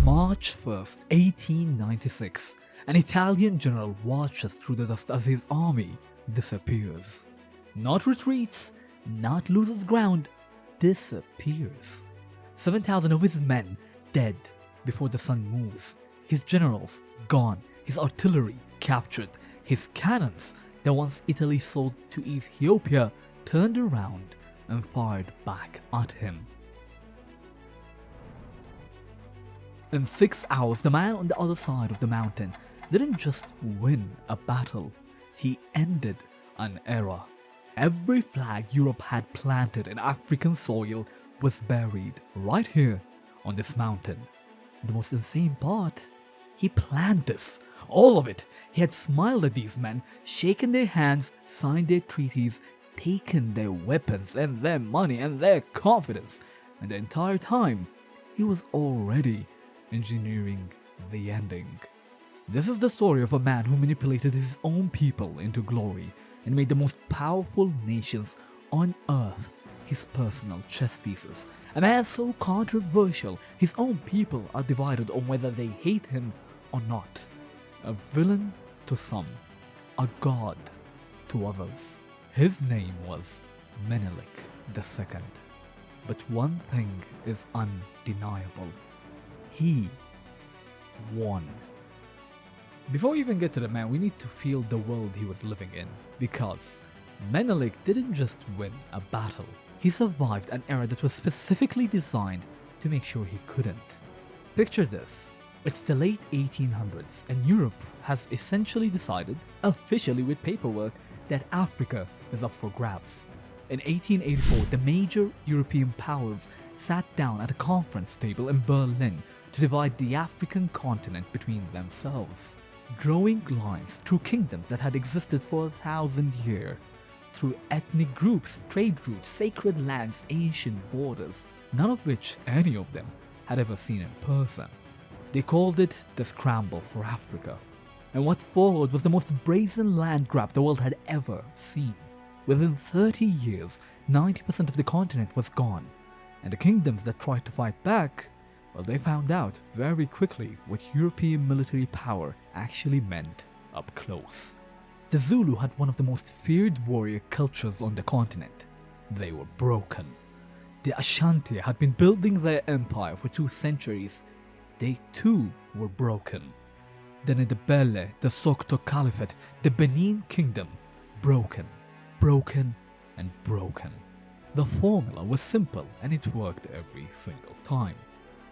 March 1st, 1896, an Italian general watches through the dust as his army disappears. Not retreats, not loses ground, disappears. 7,000 of his men dead before the sun moves, his generals gone, his artillery captured, his cannons that once Italy sold to Ethiopia turned around and fired back at him. In 6 hours, the man on the other side of the mountain didn't just win a battle, he ended an era. Every flag Europe had planted in African soil was buried right here on this mountain. The most insane part, he planned this, all of it. He had smiled at these men, shaken their hands, signed their treaties, taken their weapons and their money and their confidence, and the entire time, he was already engineering the ending. This is the story of a man who manipulated his own people into glory and made the most powerful nations on earth his personal chess pieces. A man so controversial, his own people are divided on whether they hate him or not. A villain to some, a god to others. His name was Menelik II. But one thing is undeniable. He won. Before we even get to the man, we need to feel the world he was living in, because Menelik didn't just win a battle, he survived an era that was specifically designed to make sure he couldn't. Picture this, it's the late 1800s and Europe has essentially decided, officially with paperwork, that Africa is up for grabs. In 1884, the major European powers sat down at a conference table in Berlin to divide the African continent between themselves, drawing lines through kingdoms that had existed for 1,000 years, through ethnic groups, trade routes, sacred lands, ancient borders, none of which any of them had ever seen in person. They called it the Scramble for Africa, and what followed was the most brazen land grab the world had ever seen. Within 30 years, 90% of the continent was gone, and the kingdoms that tried to fight back, well, they found out very quickly what European military power actually meant up close. The Zulu had one of the most feared warrior cultures on the continent. They were broken. The Ashanti had been building their empire for 2 centuries. They too were broken. Then in the Bele, the Sokoto Caliphate, the Benin Kingdom, broken, and broken. The formula was simple and it worked every single time.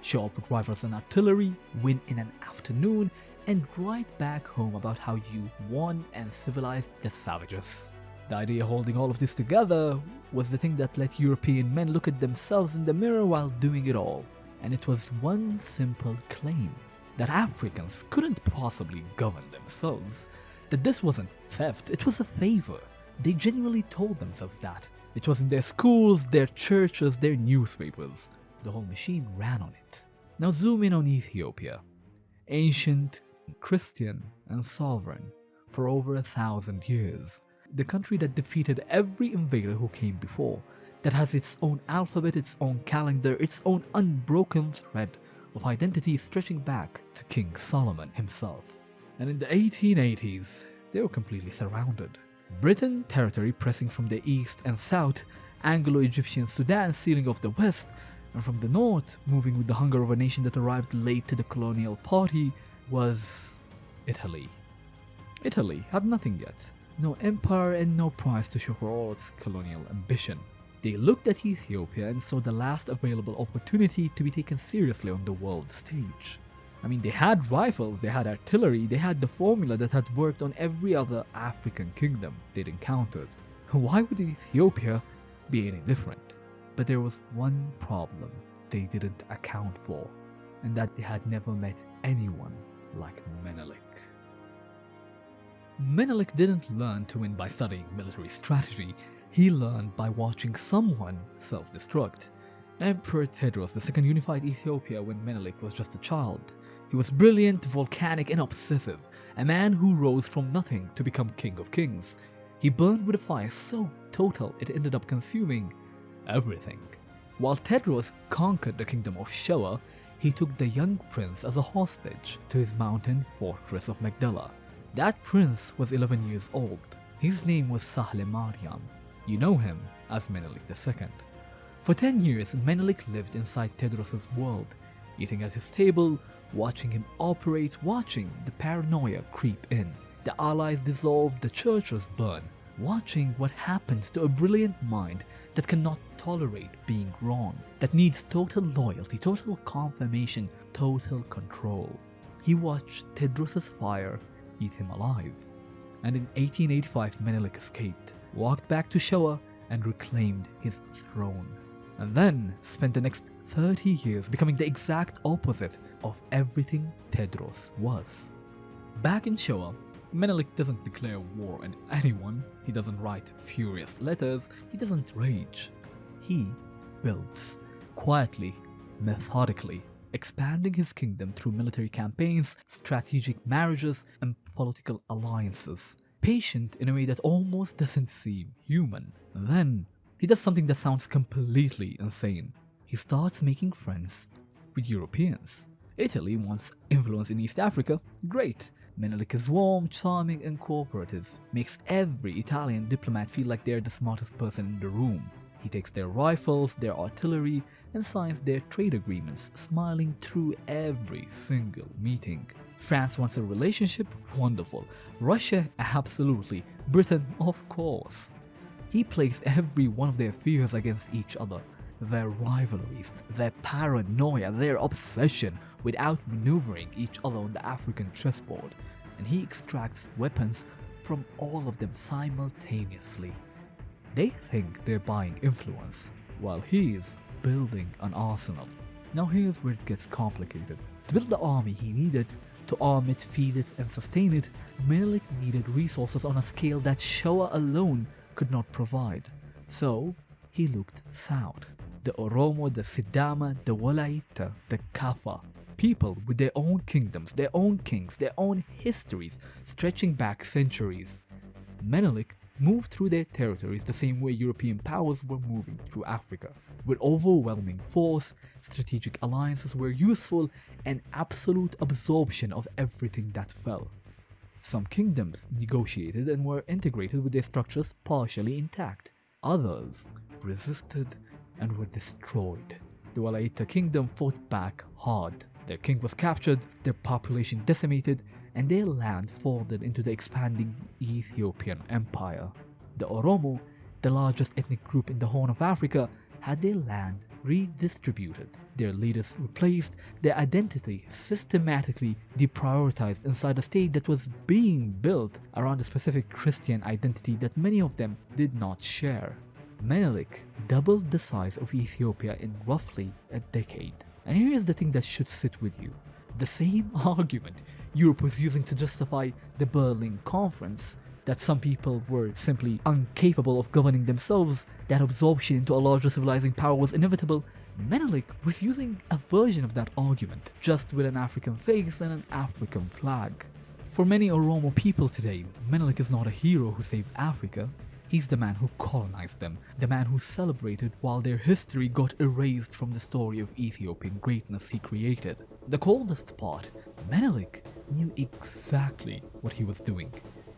Show up with rifles and artillery, win in an afternoon, and write back home about how you won and civilized the savages. The idea holding all of this together was the thing that let European men look at themselves in the mirror while doing it all. And it was one simple claim, that Africans couldn't possibly govern themselves, that this wasn't theft, it was a favor. They genuinely told themselves that. It was in their schools, their churches, their newspapers. The whole machine ran on it. Now zoom in on Ethiopia. Ancient, Christian, and sovereign for over 1,000 years. The country that defeated every invader who came before, that has its own alphabet, its own calendar, its own unbroken thread of identity stretching back to King Solomon himself. And in the 1880s, they were completely surrounded. Britain territory pressing from the east and south, Anglo-Egyptian Sudan sealing off the west, and from the north, moving with the hunger of a nation that arrived late to the colonial party, was Italy. Italy had nothing yet. No empire and no prize to show for all its colonial ambition. They looked at Ethiopia and saw the last available opportunity to be taken seriously on the world stage. I mean, they had rifles, they had artillery, they had the formula that had worked on every other African kingdom they'd encountered. Why would Ethiopia be any different? But there was one problem they didn't account for, and that they had never met anyone like Menelik. Menelik didn't learn to win by studying military strategy, he learned by watching someone self-destruct. Emperor Tewodros II unified Ethiopia when Menelik was just a child. He was brilliant, volcanic, and obsessive, a man who rose from nothing to become king of kings. He burned with a fire so total it ended up consuming everything. While Tewodros conquered the kingdom of Showa, he took the young prince as a hostage to his mountain fortress of Magdala. That prince was 11 years old. His name was Sahle Mariam. You know him as Menelik II. For 10 years, Menelik lived inside Tewodros' world, eating at his table, watching him operate, watching the paranoia creep in. The allies dissolved, the churches burn, watching what happens to a brilliant mind that cannot tolerate being wrong, that needs total loyalty, total confirmation, total control. He watched Tewodros' fire eat him alive. And in 1885, Menelik escaped, walked back to Showa, and reclaimed his throne. And then spent the next 30 years becoming the exact opposite of everything Tewodros was. Back in Showa, Menelik doesn't declare war on anyone, he doesn't write furious letters, he doesn't rage. He builds, quietly, methodically, expanding his kingdom through military campaigns, strategic marriages, and political alliances. Patient in a way that almost doesn't seem human. And then, he does something that sounds completely insane. He starts making friends with Europeans. Italy wants influence in East Africa. Great. Menelik is warm, charming, and cooperative. Makes every Italian diplomat feel like they're the smartest person in the room. He takes their rifles, their artillery, and signs their trade agreements, smiling through every single meeting. France wants a relationship? Wonderful. Russia? Absolutely. Britain? Of course. He plays every one of their fears against each other. Their rivalries, their paranoia, their obsession with outmaneuvering each other on the African chessboard. And he extracts weapons from all of them simultaneously. They think they're buying influence, while he is building an arsenal. Now here's where it gets complicated. To build the army he needed, to arm it, feed it, and sustain it, Menelik needed resources on a scale that Showa alone could not provide. So, he looked south. The Oromo, the Sidama, the Walaita, the Kafa. People with their own kingdoms, their own kings, their own histories, stretching back centuries. Menelik moved through their territories the same way European powers were moving through Africa. With overwhelming force, strategic alliances were useful, and absolute absorption of everything that fell. Some kingdoms negotiated and were integrated with their structures partially intact. Others resisted and were destroyed. The Walaita kingdom fought back hard. Their king was captured, their population decimated, and their land folded into the expanding Ethiopian empire. The Oromo, the largest ethnic group in the Horn of Africa, had their land redistributed, their leaders replaced, their identity systematically deprioritized inside a state that was being built around a specific Christian identity that many of them did not share. Menelik doubled the size of Ethiopia in roughly a decade. And here is the thing that should sit with you. The same argument Europe was using to justify the Berlin Conference, that some people were simply incapable of governing themselves, that absorption into a larger civilizing power was inevitable, Menelik was using a version of that argument, just with an African face and an African flag. For many Oromo people today, Menelik is not a hero who saved Africa. He's the man who colonized them, the man who celebrated while their history got erased from the story of Ethiopian greatness he created. The coldest part, Menelik knew exactly what he was doing.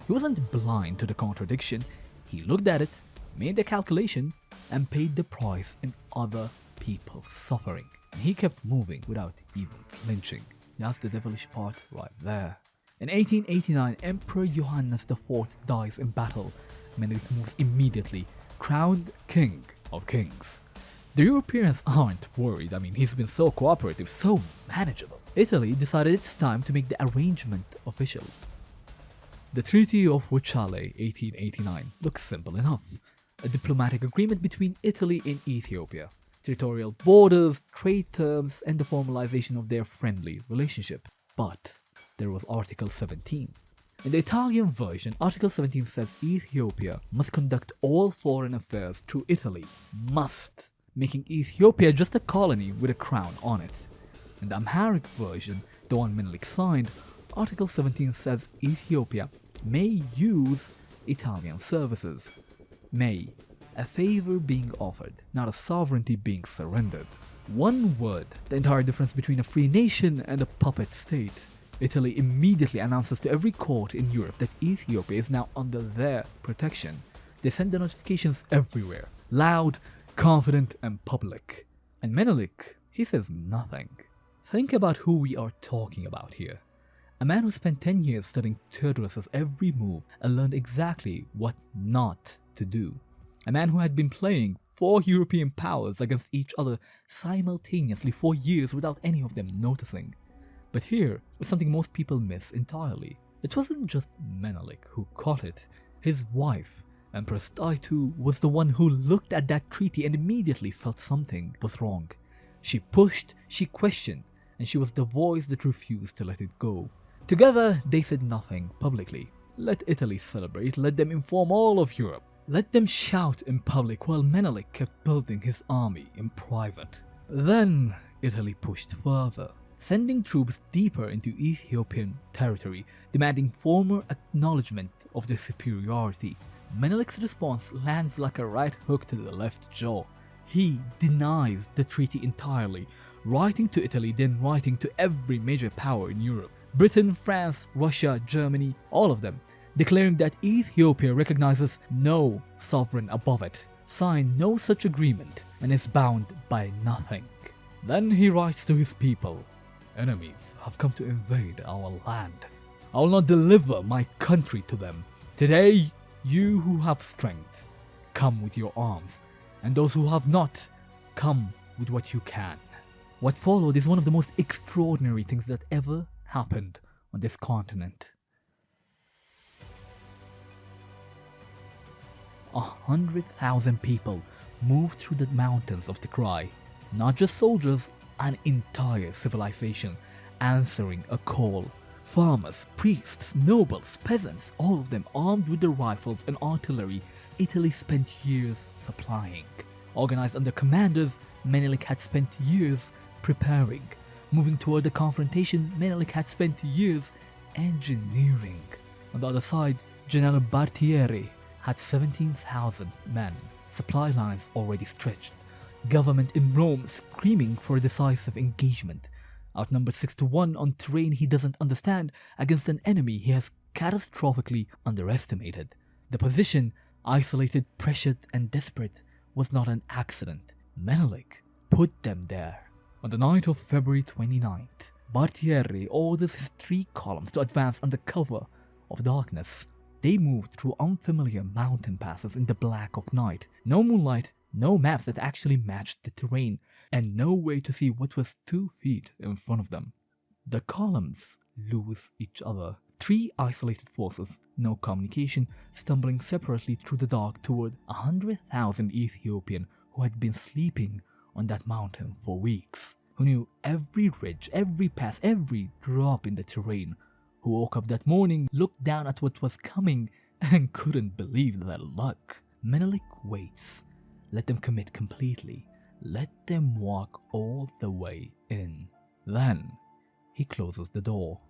He wasn't blind to the contradiction. He looked at it, made the calculation, and paid the price in other people's suffering. He kept moving without even flinching. That's the devilish part right there. In 1889, Emperor Johannes IV dies in battle. Menelik moves immediately, crowned King of Kings. The Europeans aren't worried. He's been so cooperative, so manageable. Italy decided it's time to make the arrangement official. The Treaty of Wuchale, 1889, looks simple enough. A diplomatic agreement between Italy and Ethiopia. Territorial borders, trade terms, and the formalization of their friendly relationship. But there was Article 17. In the Italian version, Article 17 says Ethiopia must conduct all foreign affairs through Italy. Must. Making Ethiopia just a colony with a crown on it. In the Amharic version, the one Menelik signed, Article 17 says Ethiopia may use Italian services. May. A favor being offered, not a sovereignty being surrendered. One word, the entire difference between a free nation and a puppet state. Italy immediately announces to every court in Europe that Ethiopia is now under their protection. They send the notifications everywhere, loud, confident and public. And Menelik, he says nothing. Think about who we are talking about here. A man who spent 10 years studying Theodorus's every move and learned exactly what not to do. A man who had been playing 4 European powers against each other simultaneously for years without any of them noticing. But here is something most people miss entirely. It wasn't just Menelik who caught it. His wife, Empress Taitu, was the one who looked at that treaty and immediately felt something was wrong. She pushed, she questioned, and she was the voice that refused to let it go. Together, they said nothing publicly. Let Italy celebrate, let them inform all of Europe. Let them shout in public while Menelik kept building his army in private. Then Italy pushed further, sending troops deeper into Ethiopian territory, demanding formal acknowledgement of their superiority. Menelik's response lands like a right hook to the left jaw. He denies the treaty entirely, writing to Italy, then writing to every major power in Europe. Britain, France, Russia, Germany, all of them, declaring that Ethiopia recognizes no sovereign above it, signed no such agreement, and is bound by nothing. Then he writes to his people, "Enemies have come to invade our land. I will not deliver my country to them. Today, you who have strength, come with your arms, and those who have not, come with what you can." What followed is one of the most extraordinary things that ever happened on this continent. 100,000 people moved through the mountains of Tigray. Not just soldiers, an entire civilization answering a call. Farmers, priests, nobles, peasants, all of them armed with their rifles and artillery Italy spent years supplying. Organized under commanders Menelik had spent years preparing. Moving toward the confrontation Menelik had spent years engineering. On the other side, General Bartieri had 17,000 men, supply lines already stretched, government in Rome screaming for a decisive engagement, outnumbered 6-1 on terrain he doesn't understand against an enemy he has catastrophically underestimated. The position, isolated, pressured and desperate, was not an accident. Menelik put them there. On the night of February 29th, Bartieri orders his 3 columns to advance under cover of darkness. They moved through unfamiliar mountain passes in the black of night. No moonlight, no maps that actually matched the terrain, and no way to see what was 2 feet in front of them. The columns lose each other. 3 isolated forces, no communication, stumbling separately through the dark toward 100,000 Ethiopian who had been sleeping on that mountain for weeks, who knew every ridge, every pass, every drop in the terrain, who woke up that morning, looked down at what was coming, and couldn't believe their luck. Menelik waits. Let them commit completely. Let them walk all the way in. Then, he closes the door.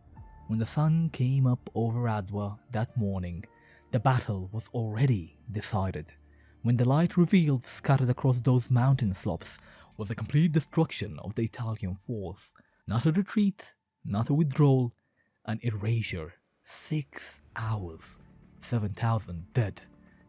When the sun came up over Adwa that morning, the battle was already decided. When the light revealed scattered across those mountain slopes was a complete destruction of the Italian force. Not a retreat, not a withdrawal, an erasure. 6 hours, 7,000 dead,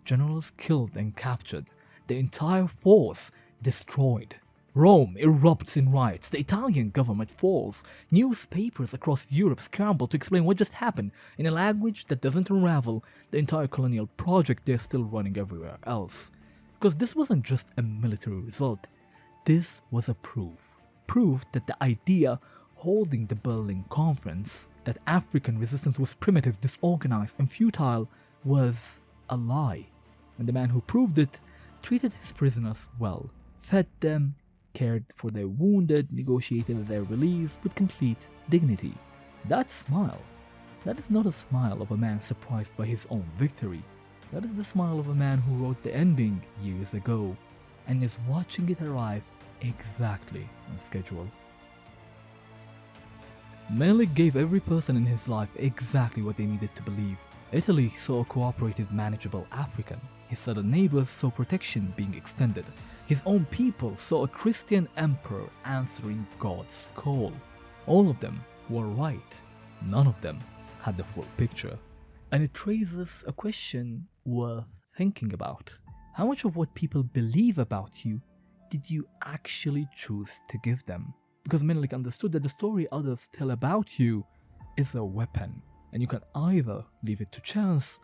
generals killed and captured, the entire force destroyed. Rome erupts in riots, the Italian government falls, newspapers across Europe scramble to explain what just happened in a language that doesn't unravel the entire colonial project they're still running everywhere else. Because this wasn't just a military result, this was a proof that the idea holding the Berlin Conference, that African resistance was primitive, disorganized and futile, was a lie. And the man who proved it treated his prisoners well, fed them, cared for their wounded, negotiated their release with complete dignity. That smile, that is not a smile of a man surprised by his own victory. That is the smile of a man who wrote the ending years ago and is watching it arrive exactly on schedule. Menelik gave every person in his life exactly what they needed to believe. Italy saw a cooperative, manageable African. His southern neighbors saw protection being extended. His own people saw a Christian emperor answering God's call. All of them were right. None of them had the full picture. And it raises a question worth thinking about. How much of what people believe about you did you actually choose to give them? Because Menelik understood that the story others tell about you is a weapon, and you can either leave it to chance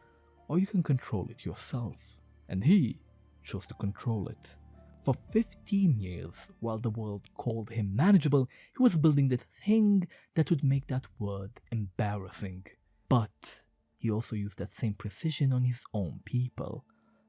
or you can control it yourself. And he chose to control it. For 15 years, while the world called him manageable, he was building the thing that would make that word embarrassing. But he also used that same precision on his own people.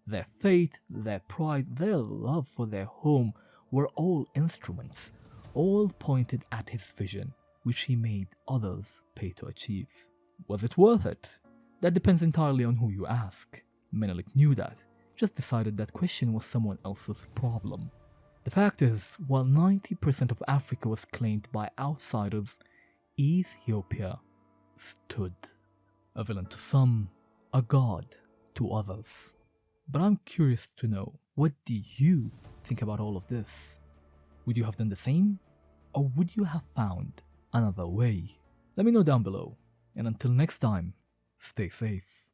Their faith, their pride, their love for their home were all instruments, all pointed at his vision, which he made others pay to achieve. Was it worth it? That depends entirely on who you ask. Menelik knew that, just decided that question was someone else's problem. The fact is, while 90% of Africa was claimed by outsiders, Ethiopia stood. A villain to some, a god to others. But I'm curious to know, what do you think about all of this? Would you have done the same? Or would you have found another way? Let me know down below. And until next time, stay safe.